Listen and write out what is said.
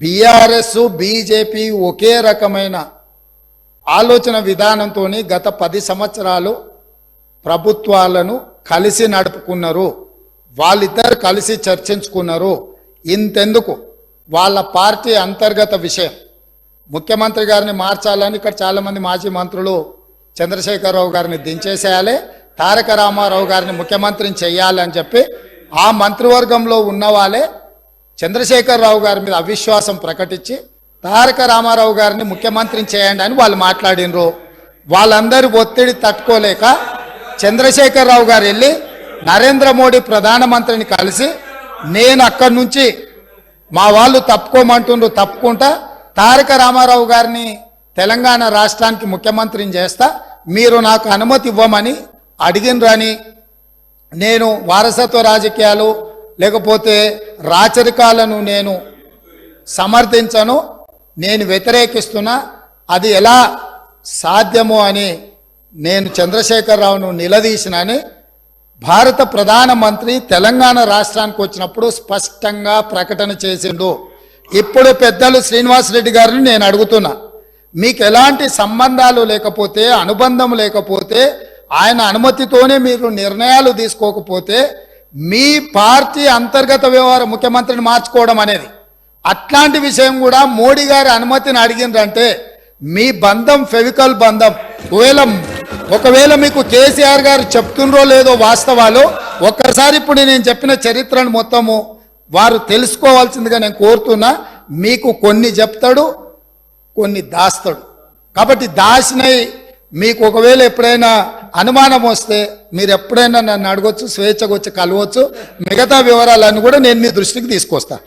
BRS BJP ఒకే రకమైన ఆలోచన విధానంతో గత 10 సంవత్సరాలు ప్రభుత్వాలను కలిసి నడుపుకున్నారు. వాళ్ళిద్దరు కలిసి చర్చించుకున్నారు. ఇంతెందుకు వాళ్ళ పార్టీ అంతర్గత విషయం ముఖ్యమంత్రి గారిని మార్చాలని ఇక్కడ చాలామంది మాజీ మంత్రులు చంద్రశేఖరరావు గారిని దించేసేయాలి, తారక రామారావు గారిని ముఖ్యమంత్రిని చేయాలని చెప్పి ఆ మంత్రివర్గంలో ఉన్న వాళ్ళే చంద్రశేఖరరావు గారి మీద అవిశ్వాసం ప్రకటించి తారక రామారావు గారిని ముఖ్యమంత్రిని చేయండి అని వాళ్ళు మాట్లాడినరు. వాళ్ళందరూ ఒత్తిడి తట్టుకోలేక చంద్రశేఖరరావు గారు వెళ్ళి నరేంద్ర మోడీ ప్రధానమంత్రిని కలిసి నేను అక్కడి నుంచి మా వాళ్ళు తప్పుకోమంటుండ్రు, తప్పుకుంటా తారక రామారావు గారిని తెలంగాణ రాష్ట్రానికి ముఖ్యమంత్రిని చేస్తా, మీరు నాకు అనుమతి ఇవ్వమని అడిగినరని, నేను వారసత్వ రాజకీయాలు లేకపోతే రాచరికాలను నేను సమర్థించను, నేను వ్యతిరేకిస్తున్నా, అది ఎలా సాధ్యమో అని నేను చంద్రశేఖరరావును నిలదీసినని భారత ప్రధానమంత్రి తెలంగాణ రాష్ట్రానికి వచ్చినప్పుడు స్పష్టంగా ప్రకటన చేసిండు. ఇప్పుడు పెద్దలు శ్రీనివాస్ రెడ్డి గారిని నేను అడుగుతున్నా, మీకు ఎలాంటి సంబంధాలు లేకపోతే అనుబంధం లేకపోతే ఆయన అనుమతితోనే మీరు నిర్ణయాలు తీసుకోకపోతే మీ పార్టీ అంతర్గత వ్యవహారం ముఖ్యమంత్రిని మార్చుకోవడం అనేది అట్లాంటి విషయం కూడా మోడీ గారి అనుమతిని అడిగిందంటే మీ బంధం ఫెవికల్ బంధం. ఒకవేళ మీకు కేసీఆర్ గారు చెప్తుండ్రో లేదో వాస్తవాలు ఒక్కసారి ఇప్పుడు నేను చెప్పిన చరిత్రను మొత్తము వారు తెలుసుకోవాల్సిందిగా నేను కోరుతున్నా. మీకు కొన్ని చెప్తాడు, కొన్ని దాస్తాడు. కాబట్టి దాసినై మీకు ఒకవేళ ఎప్పుడైనా అనుమానం వస్తే మీరు ఎప్పుడైనా నన్ను అడగొచ్చు, స్వేచ్ఛగా వచ్చి కలవచ్చు. మిగతా వివరాలన్నీ కూడా నేను మీ దృష్టికి తీసుకొస్తాను.